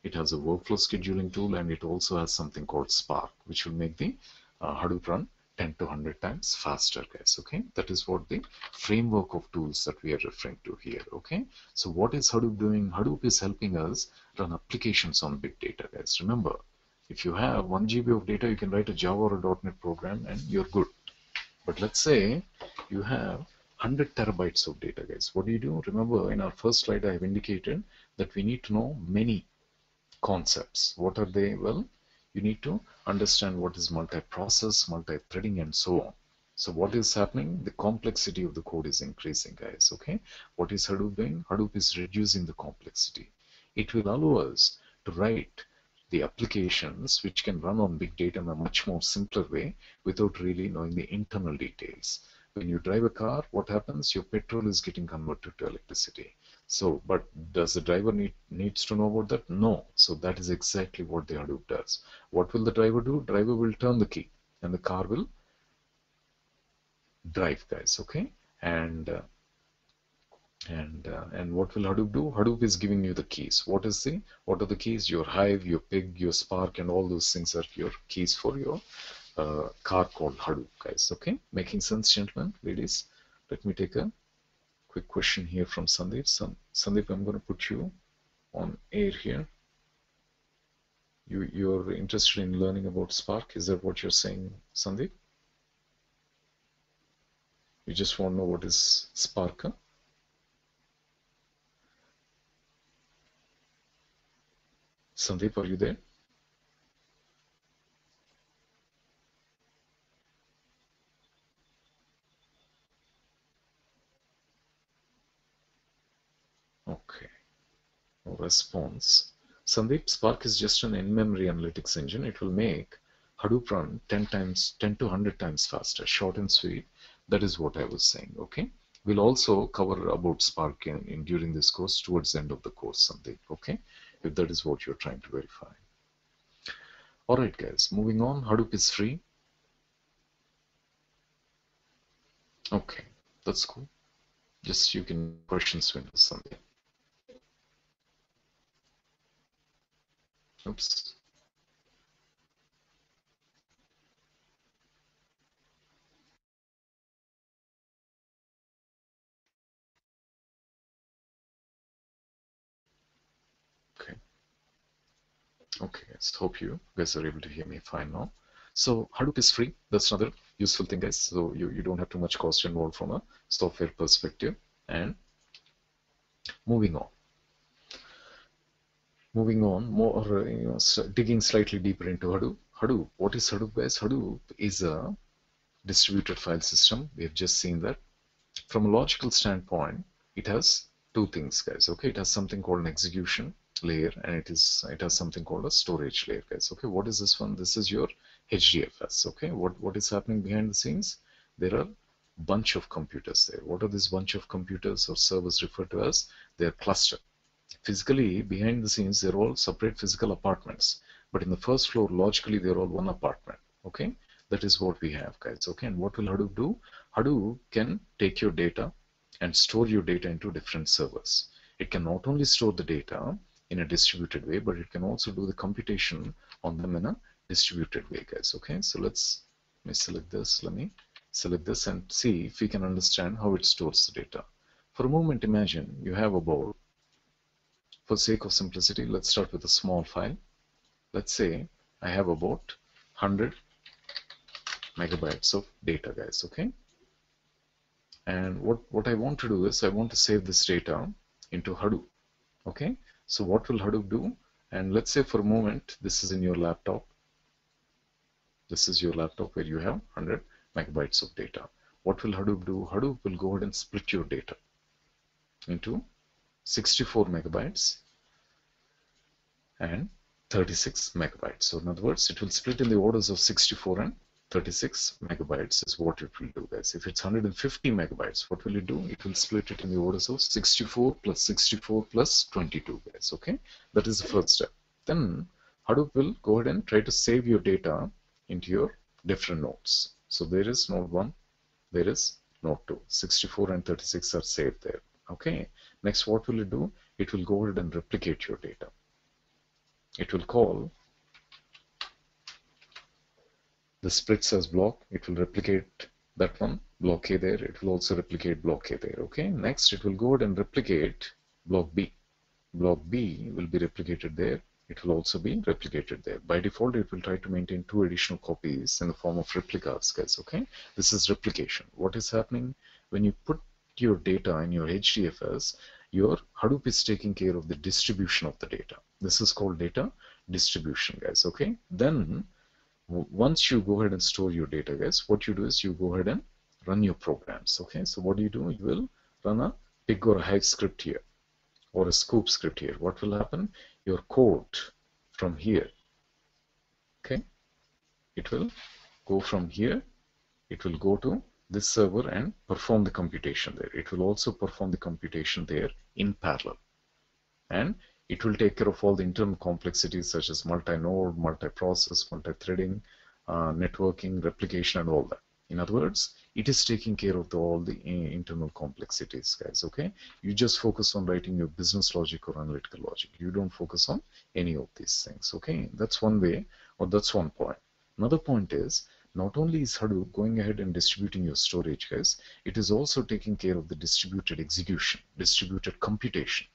It has a workflow scheduling tool, and it also has something called Spark, which will make the Hadoop run 10 to 100 times faster, guys. Okay, that is what the framework of tools that we are referring to here. Okay, so what is Hadoop doing? Hadoop is helping us run applications on big data, guys. Remember, if you have 1 GB of data, you can write a Java or a .NET program and you're good. But let's say you have 100 terabytes of data, guys. What do? Remember, in our first slide, I have indicated that we need to know many concepts. What are they? Well, you need to understand what is multi-process, multi-threading, and so on. So what is happening? The complexity of the code is increasing, guys. Okay, what is Hadoop doing? Hadoop is reducing the complexity. It will allow us to write the applications which can run on big data in a much more simpler way without really knowing the internal details. When you drive a car, what happens? Your petrol is getting converted to electricity. So, but does the driver needs to know about that? No. So that is exactly what the Hadoop does. What will the driver do? Driver will turn the key and the car will drive, guys. Okay, and what will Hadoop do? Hadoop is giving you the keys. What are the keys? Your Hive, your Pig, your Spark, and all those things are your keys for your car called Hadoop, guys. Okay, making sense, gentlemen, ladies? Let me take a quick question here from Sandeep. Sandeep, I'm going to put you on air here. You're interested in learning about Spark? Is that what you're saying, Sandeep? You just want to know what is Spark? Huh? Sandeep, are you there? Okay, no response. Sandeep, Spark is just an in-memory analytics engine. It will make Hadoop run 10 to 100 times faster, short and sweet. That is what I was saying. Okay, we'll also cover about Spark during this course towards the end of the course, Sandeep. Okay, if that is what you're trying to verify. All right, guys, moving on. Hadoop is free. Okay, that's cool. Just you can questions window Sandeep. Oops. Okay. Okay, guys. Hope you guys are able to hear me fine now. So Hadoop is free. That's another useful thing, guys. So you don't have too much cost involved from a software perspective. And moving on. Moving on, more digging slightly deeper into Hadoop. Hadoop, what is Hadoop, guys? Hadoop is a distributed file system. We have just seen that. From a logical standpoint, it has two things, guys. Okay, it has something called an execution layer, and it has something called a storage layer, guys. Okay, what is this one? This is your HDFS. Okay, what is happening behind the scenes? There are bunch of computers there. What are this bunch of computers or servers referred to as? They are clustered. Physically, behind the scenes, they're all separate physical apartments. But in the first floor, logically, they're all one apartment. Okay, that is what we have, guys. Okay, and what will Hadoop do? Hadoop can take your data and store your data into different servers. It can not only store the data in a distributed way, but it can also do the computation on them in a distributed way, guys. Okay, so let me select this. Let me select this and see if we can understand how it stores the data. For a moment, imagine you have about, for sake of simplicity, let's start with a small file. Let's say I have about 100 megabytes of data, guys. Okay, and what I want to do is I want to save this data into Hadoop. Okay, so what will Hadoop do? And let's say for a moment this is in your laptop. This is your laptop where you have 100 megabytes of data. What will Hadoop do? Hadoop will go ahead and split your data into 64 megabytes and 36 megabytes. So in other words, it will split in the orders of 64 and 36 megabytes is what it will do, guys. If it's 150 megabytes, what will it do? It will split it in the orders of 64 plus 64 plus 22, guys. Okay, that is the first step. Then Hadoop will go ahead and try to save your data into your different nodes. So there is node 1, there is node 2. 64 and 36 are saved there. Okay, next what will it do? It will go ahead and replicate your data. it will call the splits as block. It will replicate that one, block A there. It will also replicate block A there. Okay, next it will go ahead and replicate block B. Block B will be replicated there. It will also be replicated there. By default, it will try to maintain 2 additional copies in the form of replicas, guys. Okay, this is replication. What is happening when you put your data in your HDFS? Your Hadoop is taking care of the distribution of the data. This is called data distribution, guys. Okay, then once you go ahead and store your data, guys, what you do is you go ahead and run your programs. Okay, so what do? You will run a pig or a hive script here, or a scoop script here. What will happen? Your code from here, okay, it will go from here, it will go to this server and perform the computation there. It will also perform the computation there in parallel, and it will take care of all the internal complexities such as multi-node, multi-process, multi-threading, networking, replication, and all that. In other words, it is taking care of all the internal complexities, guys. Okay, you just focus on writing your business logic or analytical logic. You don't focus on any of these things. Okay, that's one way, or that's one point. Another point is, not only is Hadoop going ahead and distributing your storage, guys, it is also taking care of the distributed execution, distributed computation.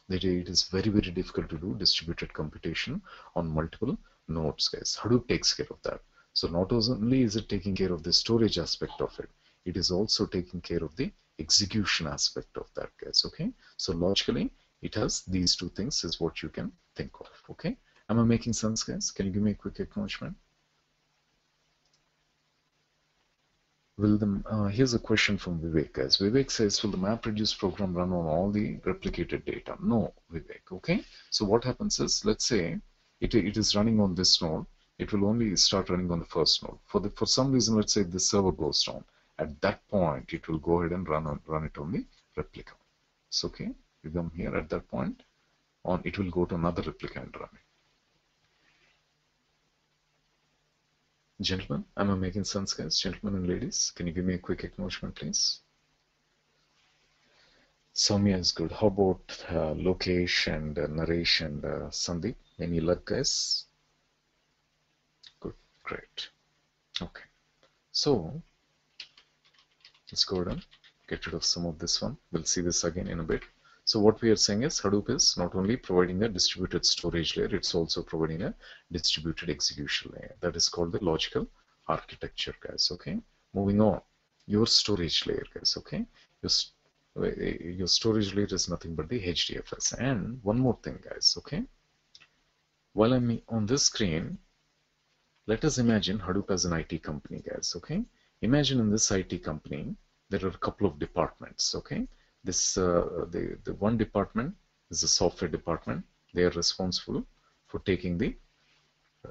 That it is very, very difficult to do distributed computation on multiple nodes, guys. Hadoop takes care of that. So not only is it taking care of the storage aspect of it, it is also taking care of the execution aspect of that, guys. Okay, so logically it has these two things is what you can think of. Okay, am I making sense, guys? Can you give me a quick acknowledgement? Here's a question from Vivek, guys. Vivek says, will the MapReduce program run on all the replicated data? No, Vivek. Okay, so what happens is, let's say it is running on this node. It will only start running on the first node. For some reason, let's say this server goes down. At that point, it will go ahead and run it on the replica. So okay, you come here at that point, it will go to another replica and run it. Gentlemen, am I making sense, guys? Gentlemen and ladies, can you give me a quick acknowledgement, please? Soumya is good. How about Lokesh and Naresh and Sandeep? Any luck, guys? Good, great. Okay, so let's go ahead and get rid of some of this one. We'll see this again in a bit. So what we are saying is Hadoop is not only providing a distributed storage layer, it's also providing a distributed execution layer. That is called the logical architecture, guys. Okay, moving on. Your storage layer, guys. Okay, your storage layer is nothing but the HDFS. And one more thing, guys. Okay, while I'm on this screen, let us imagine Hadoop as an IT company, guys. Okay, imagine in this IT company there are a couple of departments. Okay, this the one department is the software department. They are responsible for taking the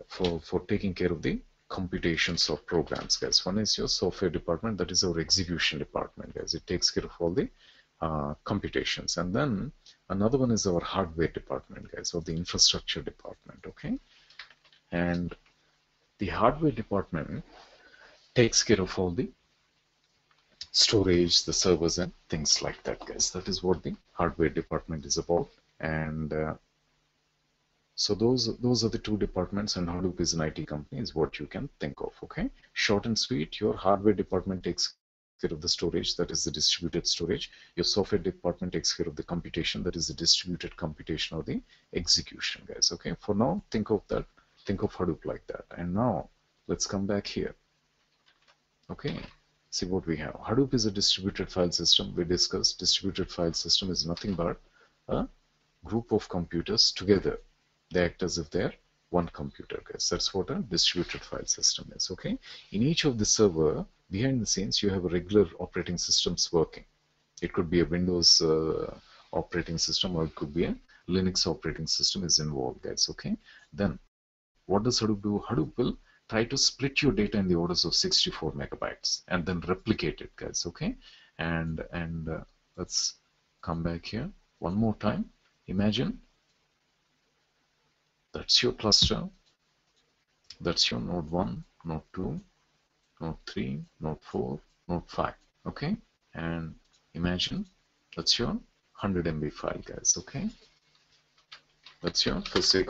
for taking care of the computations of programs, guys. One is your software department, that is our execution department, guys. It takes care of all the computations. And then another one is our hardware department, guys, or the infrastructure department. Okay, and the hardware department takes care of all the storage, the servers, and things like that, guys. That is what the hardware department is about. And so those are the two departments, and Hadoop is an IT company is what you can think of. Okay, short and sweet. Your hardware department takes care of the storage, that is the distributed storage. Your software department takes care of the computation, that is the distributed computation or the execution, guys. Okay, for now, think of that. Think of Hadoop like that. And now let's come back here. Okay, see what we have. Hadoop is a distributed file system. We discussed distributed file system is nothing but a group of computers together. They act as if they're one computer, guys. That's what a distributed file system is. Okay, in each of the server behind the scenes you have a regular operating systems working. It could be a Windows operating system, or it could be a Linux operating system is involved, guys. Okay, then what does Hadoop do? Hadoop will try to split your data in the orders of 64 megabytes and then replicate it, guys. Okay, and let's come back here one more time. Imagine that's your cluster, that's your node 1, node 2, node 3, node 4, node 5. Okay, and imagine that's your 100 MB file, guys. Okay, that's your, for sake